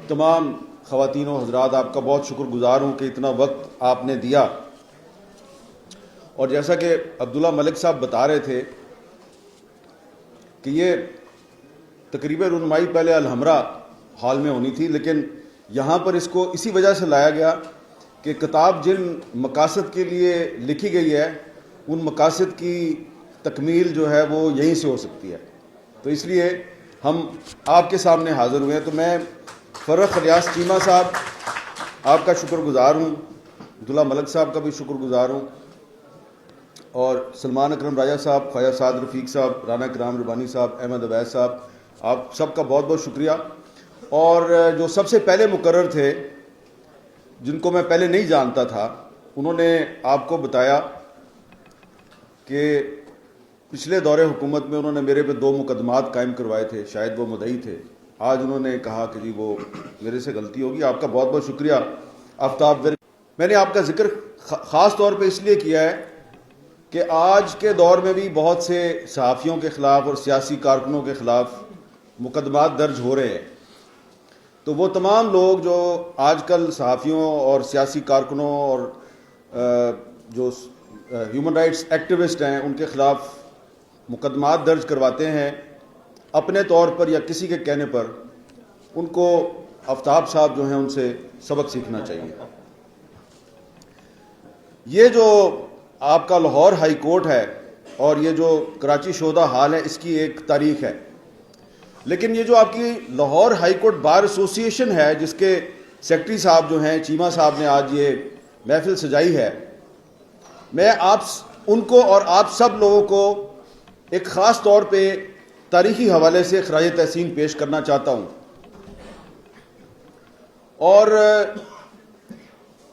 تمام خواتین و حضرات، آپ کا بہت شکر گزار ہوں کہ اتنا وقت آپ نے دیا. اور جیسا کہ عبداللہ ملک صاحب بتا رہے تھے کہ یہ تقریب رونمائی پہلے الحمرہ ہال میں ہونی تھی، لیکن یہاں پر اس کو اسی وجہ سے لایا گیا کہ کتاب جن مقاصد کے لیے لکھی گئی ہے ان مقاصد کی تکمیل جو ہے وہ یہیں سے ہو سکتی ہے. تو اس لیے ہم آپ کے سامنے حاضر ہوئے ہیں. تو میں فرخ الیاس چیمہ صاحب آپ کا شکر گزار ہوں، عبداللہ ملک صاحب کا بھی شکر گزار ہوں، اور سلمان اکرم راجہ صاحب، خواجہ سعد رفیق صاحب، رانا کرام ربانی صاحب، احمد عبید صاحب، آپ سب کا بہت بہت شکریہ. اور جو سب سے پہلے مقرر تھے، جن کو میں پہلے نہیں جانتا تھا، انہوں نے آپ کو بتایا کہ پچھلے دور حکومت میں انہوں نے میرے پہ 2 مقدمات قائم کروائے تھے، شاید وہ مدعی تھے. آج انہوں نے کہا کہ جی وہ میرے سے غلطی ہوگی. آپ کا بہت بہت شکریہ آفتاب. میں نے آپ کا ذکر خاص طور پہ اس لیے کیا ہے کہ آج کے دور میں بھی بہت سے صحافیوں کے خلاف اور سیاسی کارکنوں کے خلاف مقدمات درج ہو رہے ہیں. تو وہ تمام لوگ جو آج کل صحافیوں اور سیاسی کارکنوں اور جو ہیومن رائٹس ایکٹیوسٹ ہیں ان کے خلاف مقدمات درج کرواتے ہیں اپنے طور پر یا کسی کے کہنے پر، ان کو آفتاب صاحب جو ہیں ان سے سبق سیکھنا چاہیے. یہ جو آپ کا لاہور ہائی کورٹ ہے اور یہ جو کراچی شہداء ہال ہے، اس کی ایک تاریخ ہے. لیکن یہ جو آپ کی لاہور ہائی کورٹ بار ایسوسی ایشن ہے، جس کے سیکرٹری صاحب جو ہیں چیمہ صاحب نے آج یہ محفل سجائی ہے، میں ان کو اور آپ سب لوگوں کو ایک خاص طور پہ تاریخی حوالے سے خراج تحسین پیش کرنا چاہتا ہوں. اور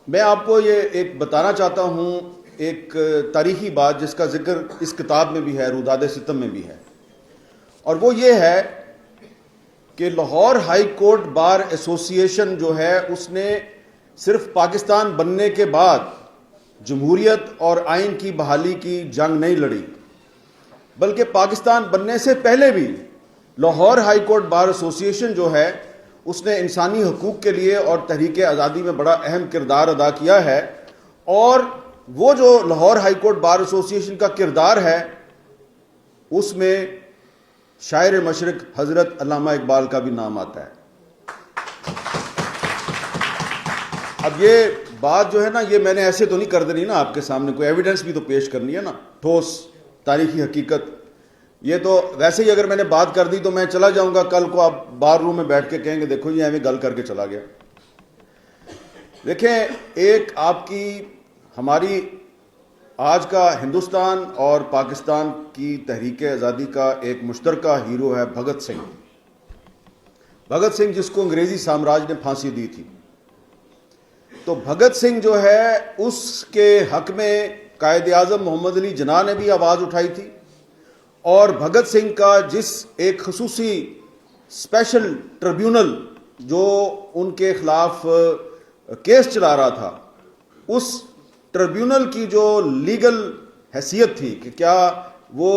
میں آپ کو یہ ایک بتانا چاہتا ہوں ایک تاریخی بات جس کا ذکر اس کتاب میں بھی ہے، روداد ستم میں بھی ہے، اور وہ یہ ہے کہ لاہور ہائی کورٹ بار ایسوسی ایشن جو ہے اس نے صرف پاکستان بننے کے بعد جمہوریت اور آئین کی بحالی کی جنگ نہیں لڑی، بلکہ پاکستان بننے سے پہلے بھی لاہور ہائی کورٹ بار ایسوسی ایشن جو ہے اس نے انسانی حقوق کے لیے اور تحریک آزادی میں بڑا اہم کردار ادا کیا ہے. اور وہ جو لاہور ہائی کورٹ بار ایسوسی ایشن کا کردار ہے اس میں شاعر مشرق حضرت علامہ اقبال کا بھی نام آتا ہے. اب یہ بات جو ہے نا، یہ میں نے ایسے تو نہیں کر دینی نا، آپ کے سامنے کوئی ایویڈنس بھی تو پیش کرنی ہے نا، ٹھوس تاریخی حقیقت. یہ تو ویسے ہی اگر میں نے بات کر دی تو میں چلا جاؤں گا، کل کو آپ بار روم میں بیٹھ کے کہیں گے دیکھو یہ ہمیں گل کر کے چلا گیا. دیکھیں، ایک آپ کی ہماری آج کا ہندوستان اور پاکستان کی تحریک آزادی کا ایک مشترکہ ہیرو ہے بھگت سنگھ. بھگت سنگھ جس کو انگریزی سامراج نے پھانسی دی تھی. تو بھگت سنگھ جو ہے اس کے حق میں قائد اعظم محمد علی جناح نے بھی آواز اٹھائی تھی، اور بھگت سنگھ کا جس ایک خصوصی اسپیشل ٹریبیونل جو ان کے خلاف کیس چلا رہا تھا، اس ٹریبیونل کی جو لیگل حیثیت تھی کہ کیا وہ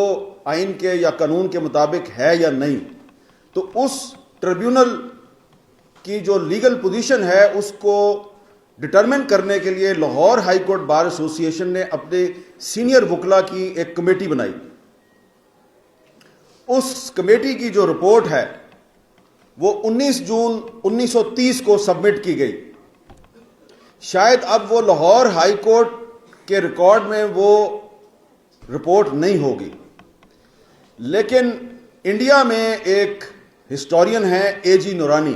آئین کے یا قانون کے مطابق ہے یا نہیں، تو اس ٹریبیونل کی جو لیگل پوزیشن ہے اس کو ڈٹرمن کرنے کے لیے لاہور ہائی کورٹ بار ایسوسی ایشن نے اپنے سینئر وکلا کی ایک کمیٹی بنائی. اس کمیٹی کی جو رپورٹ ہے وہ 19 جون 1930 کو سبمٹ کی گئی. شاید اب وہ لاہور ہائی کورٹ کے ریکارڈ میں وہ رپورٹ نہیں ہوگی، لیکن انڈیا میں ایک ہسٹورین ہیں اے جی نورانی،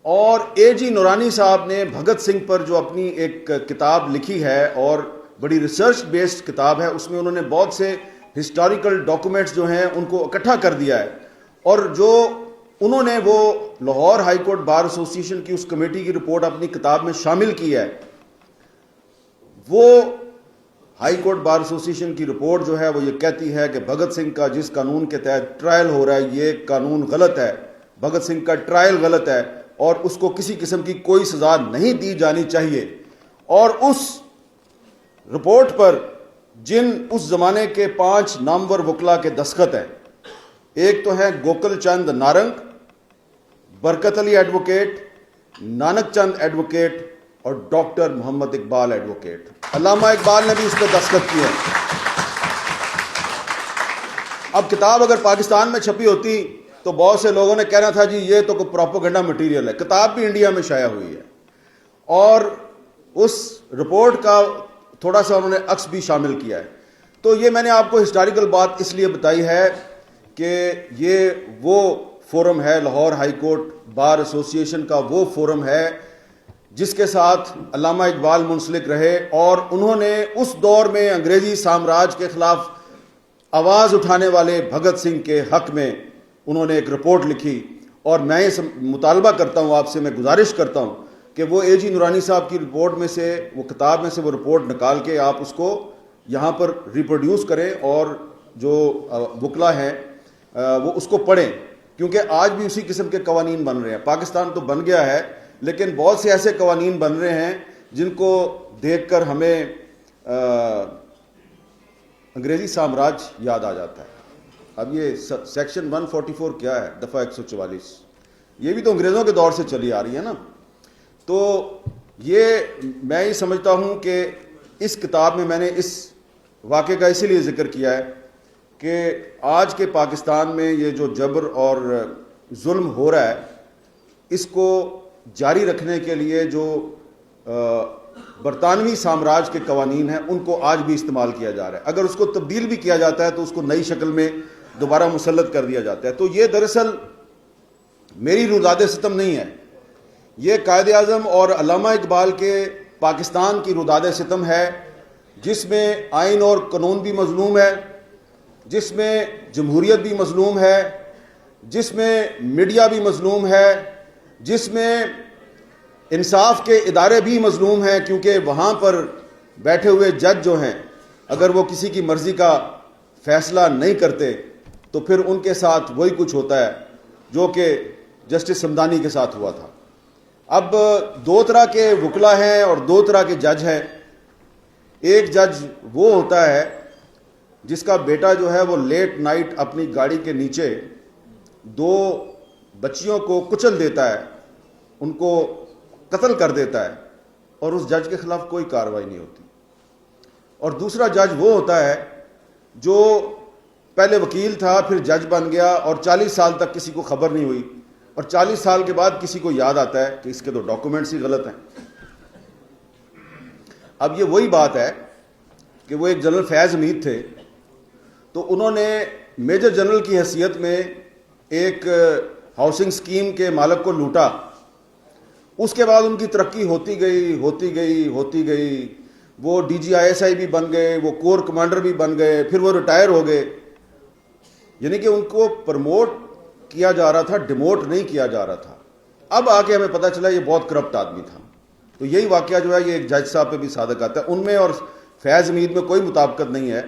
اور اے جی نورانی صاحب نے بھگت سنگھ پر جو اپنی ایک کتاب لکھی ہے اور بڑی ریسرچ بیسڈ کتاب ہے، اس میں انہوں نے بہت سے ہسٹوریکل ڈاکومنٹس جو ہیں ان کو اکٹھا کر دیا ہے، اور جو انہوں نے وہ لاہور ہائی کورٹ بار ایسوسی ایشن کی اس کمیٹی کی رپورٹ اپنی کتاب میں شامل کی ہے. وہ ہائی کورٹ بار ایسوسی ایشن کی رپورٹ جو ہے وہ یہ کہتی ہے کہ بھگت سنگھ کا جس قانون کے تحت ٹرائل ہو رہا ہے یہ قانون غلط ہے، بھگت سنگھ کا ٹرائل غلط ہے اور اس کو کسی قسم کی کوئی سزا نہیں دی جانی چاہیے. اور اس رپورٹ پر جن اس زمانے کے 5 نامور وکلا کے دستخط ہیں، ایک تو ہیں گوکل چند نارنگ، برکت علی ایڈوکیٹ, نانک چند ایڈوکیٹ اور ڈاکٹر محمد اقبال ایڈوکیٹ. علامہ اقبال نے بھی اس پہ دستخط کیے. اب کتاب اگر پاکستان میں چھپی ہوتی تو بہت سے لوگوں نے کہنا تھا جی یہ تو کوئی پروپیگنڈا مٹیریل ہے. کتاب بھی انڈیا میں شائع ہوئی ہے اور اس رپورٹ کا تھوڑا سا انہوں نے عکس بھی شامل کیا ہے. تو یہ میں نے آپ کو ہسٹوریکل بات اس لیے بتائی ہے کہ یہ وہ فورم ہے, لاہور ہائی کورٹ بار ایسوسی ایشن کا وہ فورم ہے جس کے ساتھ علامہ اقبال منسلک رہے, اور انہوں نے اس دور میں انگریزی سامراج کے خلاف آواز اٹھانے والے بھگت سنگھ کے حق میں انہوں نے ایک رپورٹ لکھی. اور میں یہ مطالبہ کرتا ہوں آپ سے, میں گزارش کرتا ہوں کہ وہ اے جی نورانی صاحب کی رپورٹ میں سے, وہ کتاب میں سے وہ رپورٹ نکال کے آپ اس کو یہاں پر ریپروڈیوس کریں اور جو وکلا ہیں وہ اس کو پڑھیں, کیونکہ آج بھی اسی قسم کے قوانین بن رہے ہیں. پاکستان تو بن گیا ہے لیکن بہت سے ایسے قوانین بن رہے ہیں جن کو دیکھ کر ہمیں انگریزی سامراج یاد آ جاتا ہے. اب یہ سیکشن 144 کیا ہے, دفعہ 144, یہ بھی تو انگریزوں کے دور سے چلی آ رہی ہے نا. تو یہ میں یہ سمجھتا ہوں کہ اس کتاب میں نے اس واقعے کا اسی لیے ذکر کیا ہے کہ آج کے پاکستان میں یہ جو جبر اور ظلم ہو رہا ہے اس کو جاری رکھنے کے لیے جو برطانوی سامراج کے قوانین ہیں ان کو آج بھی استعمال کیا جا رہا ہے. اگر اس کو تبدیل بھی کیا جاتا ہے تو اس کو نئی شکل میں دوبارہ مسلط کر دیا جاتا ہے. تو یہ دراصل میری روداد ستم نہیں ہے, یہ قائد اعظم اور علامہ اقبال کے پاکستان کی روداد ستم ہے جس میں آئین اور قانون بھی مظلوم ہے, جس میں جمہوریت بھی مظلوم ہے, جس میں میڈیا بھی مظلوم ہے, جس میں انصاف کے ادارے بھی مظلوم ہیں, کیونکہ وہاں پر بیٹھے ہوئے جج جو ہیں اگر وہ کسی کی مرضی کا فیصلہ نہیں کرتے تو پھر ان کے ساتھ وہی کچھ ہوتا ہے جو کہ جسٹس سمدانی کے ساتھ ہوا تھا. اب دو طرح کے وکلا ہیں اور دو طرح کے جج ہیں. ایک جج وہ ہوتا ہے جس کا بیٹا جو ہے وہ لیٹ نائٹ اپنی گاڑی کے نیچے دو بچیوں کو کچل دیتا ہے, ان کو قتل کر دیتا ہے اور اس جج کے خلاف کوئی کارروائی نہیں ہوتی. اور دوسرا جج وہ ہوتا ہے جو پہلے وکیل تھا پھر جج بن گیا اور 40 سال تک کسی کو خبر نہیں ہوئی, اور 40 سال کے بعد کسی کو یاد آتا ہے کہ اس کے تو ڈاکومنٹس ہی غلط ہیں. اب یہ وہی بات ہے کہ وہ ایک جنرل فیض حمید تھے, تو انہوں نے میجر جنرل کی حیثیت میں ایک ہاؤسنگ سکیم کے مالک کو لوٹا. اس کے بعد ان کی ترقی ہوتی گئی, وہ D G I S I بھی بن گئے, وہ کور کمانڈر بھی بن گئے, پھر وہ ریٹائر ہو گئے. یعنی کہ ان کو پروموٹ کیا جا رہا تھا, ڈیموٹ نہیں کیا جا رہا تھا. اب آ کے ہمیں پتہ چلا یہ بہت کرپٹ آدمی تھا. تو یہی واقعہ جو ہے یہ ایک جج صاحب پہ بھی صادق آتا ہے. ان میں اور فیض حمید میں کوئی مطابقت نہیں ہے,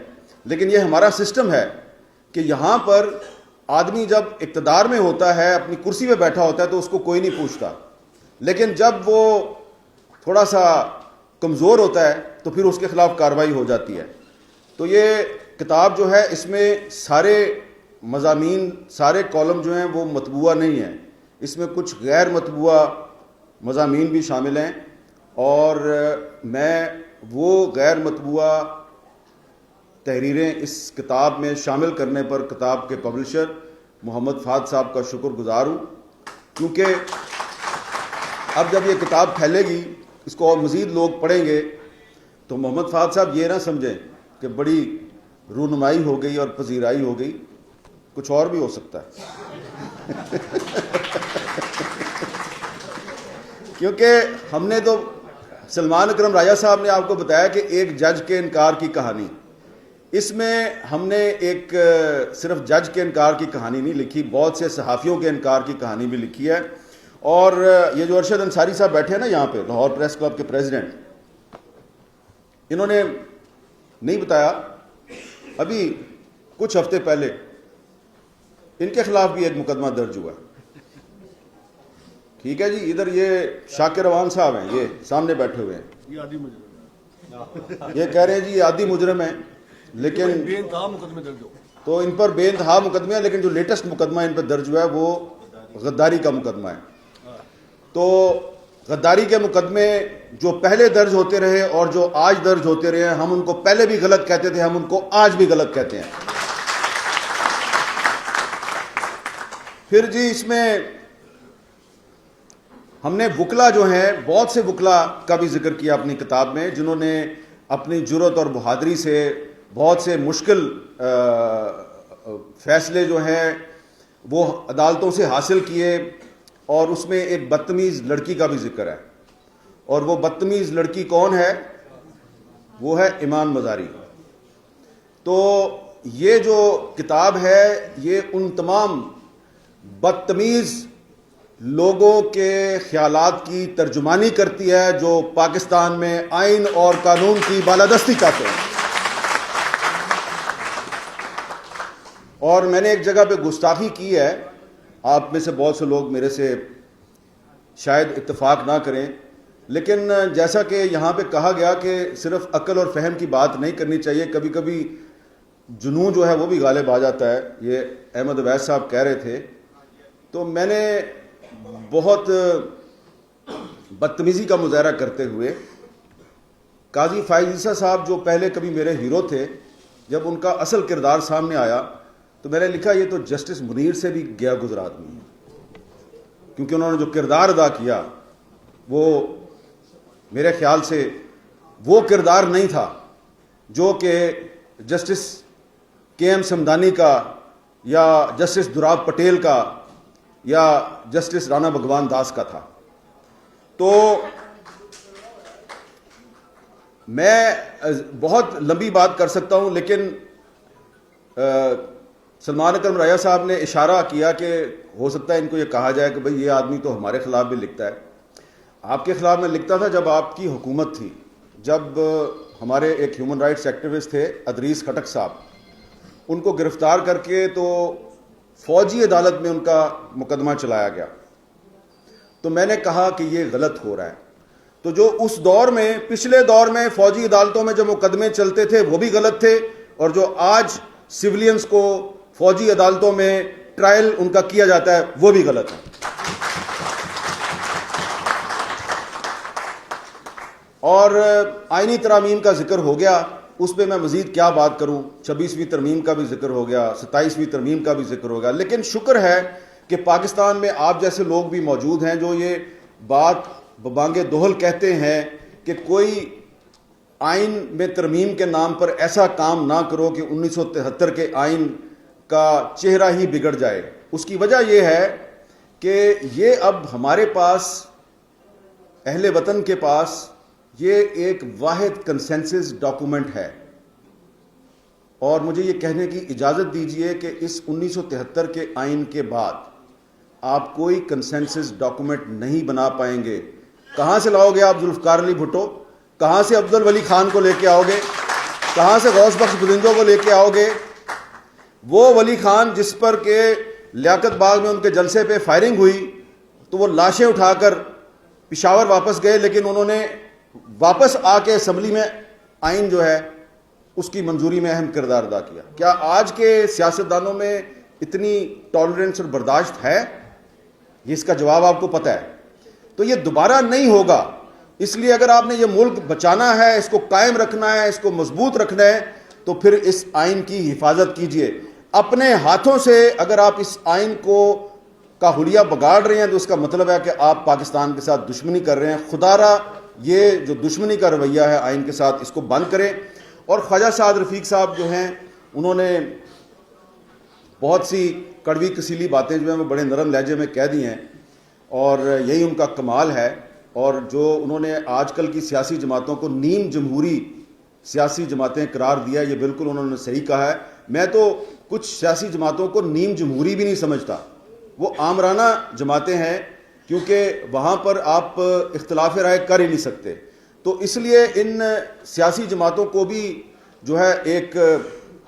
لیکن یہ ہمارا سسٹم ہے کہ یہاں پر آدمی جب اقتدار میں ہوتا ہے, اپنی کرسی پہ بیٹھا ہوتا ہے تو اس کو کوئی نہیں پوچھتا, لیکن جب وہ تھوڑا سا کمزور ہوتا ہے تو پھر اس کے خلاف کارروائی ہو جاتی ہے. تو یہ کتاب جو ہے اس میں سارے مضامین, سارے کالم جو ہیں وہ مطبوعہ نہیں ہیں, اس میں کچھ غیر مطبوعہ مضامین بھی شامل ہیں, اور میں وہ غیر مطبوعہ تحریریں اس کتاب میں شامل کرنے پر کتاب کے پبلشر محمد فہد صاحب کا شکر گزار ہوں, کیونکہ اب جب یہ کتاب پھیلے گی, اس کو اور مزید لوگ پڑھیں گے, تو محمد فہد صاحب یہ نہ سمجھیں کہ بڑی رونمائی ہو گئی اور پذیرائی ہو گئی, کچھ اور بھی ہو سکتا ہے. کیونکہ ہم نے تو سلمان اکرم راجہ صاحب نے آپ کو بتایا کہ ایک جج کے انکار کی کہانی, اس میں ہم نے ایک صرف جج کے انکار کی کہانی نہیں لکھی, بہت سے صحافیوں کے انکار کی کہانی بھی لکھی ہے. اور یہ جو ارشد انصاری صاحب بیٹھے ہیں نا یہاں پہ, لاہور پریس کلب کے پریزیڈنٹ, انہوں نے نہیں بتایا, ابھی کچھ ہفتے پہلے ان کے خلاف بھی ایک مقدمہ درج ہوا. ٹھیک ہے جی, ادھر یہ شاکر روان صاحب ہیں, یہ سامنے بیٹھے ہوئے ہیں, یہ کہہ رہے ہیں جی یہ عادی مجرم ہیں, لیکن بے انتہا مقدمے درج ہو, تو ان پر بے انتہا مقدمے ہیں, لیکن جو لیٹسٹ مقدمہ ان پر درج ہوا ہے وہ غداری کا مقدمہ ہے. تو غداری کے مقدمے جو پہلے درج ہوتے رہے اور جو آج درج ہوتے رہے ہیں، ہم ان کو پہلے بھی غلط کہتے تھے، ہم ان کو آج بھی غلط کہتے ہیں. پھر جی اس میں ہم نے وکلا جو ہیں، بہت سے وکلا کا بھی ذکر کیا اپنی کتاب میں، جنہوں نے اپنی جرأت اور بہادری سے بہت سے مشکل فیصلے جو ہیں وہ عدالتوں سے حاصل کیے. اور اس میں ایک بدتمیز لڑکی کا بھی ذکر ہے، اور وہ بدتمیز لڑکی کون ہے؟ وہ ہے ایمان مزاری. تو یہ جو کتاب ہے یہ ان تمام بدتمیز لوگوں کے خیالات کی ترجمانی کرتی ہے جو پاکستان میں آئین اور قانون کی بالادستی چاہتے ہیں. اور میں نے ایک جگہ پہ گستاخی کی ہے، آپ میں سے بہت سے لوگ میرے سے شاید اتفاق نہ کریں، لیکن جیسا کہ یہاں پہ کہا گیا کہ صرف عقل اور فہم کی بات نہیں کرنی چاہیے، کبھی کبھی جنون جو ہے وہ بھی غالب آ جاتا ہے. یہ احمد اویس صاحب کہہ رہے تھے. تو میں نے بہت بدتمیزی کا مظاہرہ کرتے ہوئے قاضی فائز عیسیٰ صاحب جو پہلے کبھی میرے ہیرو تھے، جب ان کا اصل کردار سامنے آیا تو میں نے لکھا یہ تو جسٹس منیر سے بھی گیا گزرا آدمی ہے، کیونکہ انہوں نے جو کردار ادا کیا وہ میرے خیال سے وہ کردار نہیں تھا جو کہ جسٹس کے ایم سمدانی کا یا جسٹس دوراب پٹیل کا یا جسٹس رانا بھگوان داس کا تھا. تو میں بہت لمبی بات کر سکتا ہوں، لیکن سلمان اکرم رائا صاحب نے اشارہ کیا کہ ہو سکتا ہے ان کو یہ کہا جائے کہ بھئی یہ آدمی تو ہمارے خلاف بھی لکھتا ہے. آپ کے خلاف میں لکھتا تھا جب آپ کی حکومت تھی، جب ہمارے ایک ہیومن رائٹس ایکٹیوسٹ تھے ادریس خٹک صاحب، ان کو گرفتار کر کے تو فوجی عدالت میں ان کا مقدمہ چلایا گیا. تو میں نے کہا کہ یہ غلط ہو رہا ہے. تو جو اس دور میں، پچھلے دور میں فوجی عدالتوں میں جو مقدمے چلتے تھے وہ بھی غلط تھے، اور جو آج سیولینز کو فوجی عدالتوں میں ٹرائل ان کا کیا جاتا ہے وہ بھی غلط ہے. اور آئینی ترامیم کا ذکر ہو گیا، اس پہ میں مزید کیا بات کروں. 26ویں ترمیم کا بھی ذکر ہو گیا، 27ویں ترمیم کا بھی ذکر ہو گیا. لیکن شکر ہے کہ پاکستان میں آپ جیسے لوگ بھی موجود ہیں جو یہ بات ببانگ دہل کہتے ہیں کہ کوئی آئین میں ترمیم کے نام پر ایسا کام نہ کرو کہ 1973 کے آئین کا چہرہ ہی بگڑ جائے. اس کی وجہ یہ ہے کہ یہ اب ہمارے پاس، اہل وطن کے پاس، یہ ایک واحد کنسنسس ڈاکومنٹ ہے. اور مجھے یہ کہنے کی اجازت دیجئے کہ اس 1973 کے آئین کے بعد آپ کوئی کنسنسس ڈاکومنٹ نہیں بنا پائیں گے. کہاں سے لاؤ گے آپ ذوالفقار علی بھٹو؟ کہاں سے عبد الولی خان کو لے کے آؤ گے؟ کہاں سے غوث بخش بزندوں کو لے کے آؤ گے؟ وہ ولی خان جس پر کہ لیاقت باغ میں ان کے جلسے پہ فائرنگ ہوئی تو وہ لاشیں اٹھا کر پشاور واپس گئے، لیکن انہوں نے واپس آ کے اسمبلی میں آئین جو ہے اس کی منظوری میں اہم کردار ادا کیا. کیا آج کے سیاستدانوں میں اتنی ٹالرنس اور برداشت ہے؟ یہ اس کا جواب آپ کو پتہ ہے. تو یہ دوبارہ نہیں ہوگا. اس لیے اگر آپ نے یہ ملک بچانا ہے، اس کو قائم رکھنا ہے، اس کو مضبوط رکھنا ہے، تو پھر اس آئین کی حفاظت کیجئے. اپنے ہاتھوں سے اگر آپ اس آئین کا حلیہ بگاڑ رہے ہیں تو اس کا مطلب ہے کہ آپ پاکستان کے ساتھ دشمنی کر رہے ہیں. خدا را یہ جو دشمنی کا رویہ ہے آئین کے ساتھ، اس کو بند کریں. اور خواجہ سعد رفیق صاحب جو ہیں، انہوں نے بہت سی کڑوی کسیلی باتیں جو ہیں وہ بڑے نرم لہجے میں کہہ دی ہیں، اور یہی ان کا کمال ہے. اور جو انہوں نے آج کل کی سیاسی جماعتوں کو نیم جمہوری سیاسی جماعتیں قرار دیا، یہ بالکل انہوں نے صحیح کہا ہے. میں تو کچھ سیاسی جماعتوں کو نیم جمہوری بھی نہیں سمجھتا، وہ آمرانہ جماعتیں ہیں، کیونکہ وہاں پر آپ اختلاف رائے کر ہی نہیں سکتے. تو اس لیے ان سیاسی جماعتوں کو بھی جو ہے ایک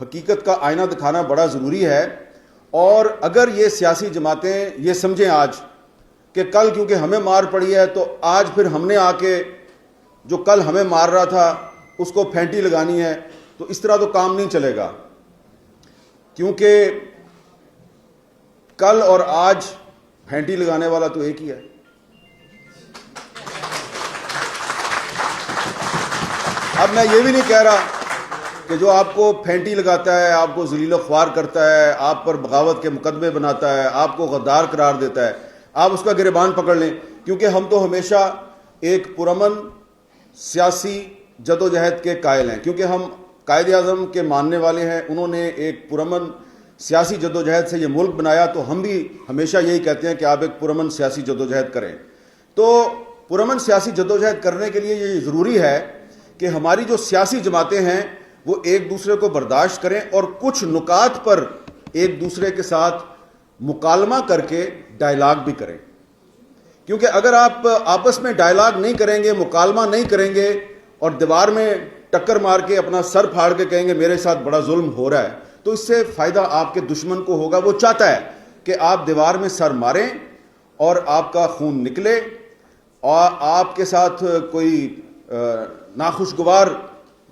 حقیقت کا آئینہ دکھانا بڑا ضروری ہے. اور اگر یہ سیاسی جماعتیں یہ سمجھیں آج کہ کل کیونکہ ہمیں مار پڑی ہے تو آج پھر ہم نے آ کے جو کل ہمیں مار رہا تھا اس کو پھینٹی لگانی ہے، تو اس طرح تو کام نہیں چلے گا. کیونکہ کل اور آج پھینٹی لگانے والا تو ایک ہی ہے. اب میں یہ بھی نہیں کہہ رہا کہ جو آپ کو پھینٹی لگاتا ہے, آپ کو ذلیل و خوار کرتا ہے, آپ پر بغاوت کے مقدمے بناتا ہے, آپ کو غدار قرار دیتا ہے, آپ اس کا گریبان پکڑ لیں, کیونکہ ہم تو ہمیشہ ایک پرامن سیاسی جدوجہد کے قائل ہیں, کیونکہ ہم قائد اعظم کے ماننے والے ہیں. انہوں نے ایک پرامن سیاسی جدوجہد سے یہ ملک بنایا, تو ہم بھی ہمیشہ یہی کہتے ہیں کہ آپ ایک پرامن سیاسی جدوجہد کریں. تو پرامن سیاسی جدوجہد کرنے کے لیے یہ ضروری ہے کہ ہماری جو سیاسی جماعتیں ہیں وہ ایک دوسرے کو برداشت کریں اور کچھ نکات پر ایک دوسرے کے ساتھ مکالمہ کر کے ڈائلاگ بھی کریں. کیونکہ اگر آپ آپس میں ڈائلاگ نہیں کریں گے, مکالمہ نہیں کریں گے, اور دیوار میں ٹکر مار کے اپنا سر پھاڑ کے کہیں گے میرے ساتھ بڑا ظلم ہو رہا ہے, تو اس سے فائدہ آپ کے دشمن کو ہوگا. وہ چاہتا ہے کہ آپ دیوار میں سر ماریں اور آپ کا خون نکلے اور آپ کے ساتھ کوئی ناخوشگوار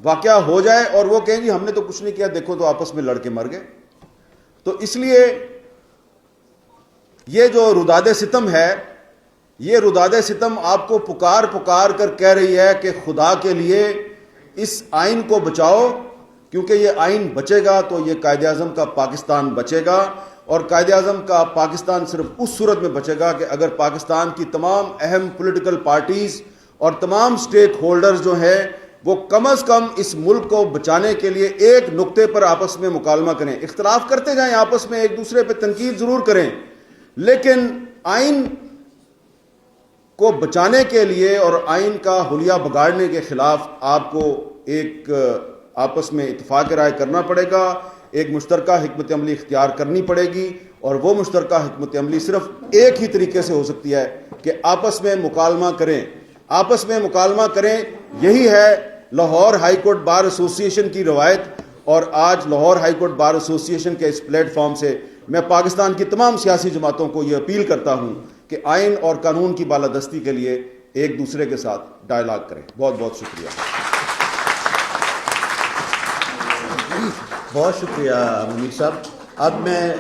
واقعہ ہو جائے اور وہ کہیں گی ہم نے تو کچھ نہیں کیا, دیکھو تو آپس میں لڑ کے مر گئے. تو اس لیے یہ جو روداد ستم ہے, یہ روداد ستم آپ کو پکار پکار کر کہہ رہی ہے کہ خدا کے لیے اس آئین کو بچاؤ, کیونکہ یہ آئین بچے گا تو یہ قائد اعظم کا پاکستان بچے گا. اور قائد اعظم کا پاکستان صرف اس صورت میں بچے گا کہ اگر پاکستان کی تمام اہم پولیٹیکل پارٹیز اور تمام سٹیک ہولڈرز جو ہیں وہ کم از کم اس ملک کو بچانے کے لیے ایک نقطے پر آپس میں مکالمہ کریں. اختلاف کرتے جائیں, آپس میں ایک دوسرے پہ تنقید ضرور کریں, لیکن آئین کو بچانے کے لیے اور آئین کا حلیہ بگاڑنے کے خلاف آپ کو ایک آپس میں اتفاق رائے کرنا پڑے گا, ایک مشترکہ حکمت عملی اختیار کرنی پڑے گی. اور وہ مشترکہ حکمت عملی صرف ایک ہی طریقے سے ہو سکتی ہے کہ آپس میں مکالمہ کریں, آپس میں مکالمہ کریں. یہی ہے لاہور ہائی کورٹ بار ایسوسی ایشن کی روایت. اور آج لاہور ہائی کورٹ بار ایسوسی ایشن کے اس پلیٹ فارم سے میں پاکستان کی تمام سیاسی جماعتوں کو یہ اپیل کرتا ہوں کہ آئین اور قانون کی بالادستی کے لیے ایک دوسرے کے ساتھ ڈائلاگ کریں. بہت بہت شکریہ. بہت شکریہ منیر صاحب. اب میں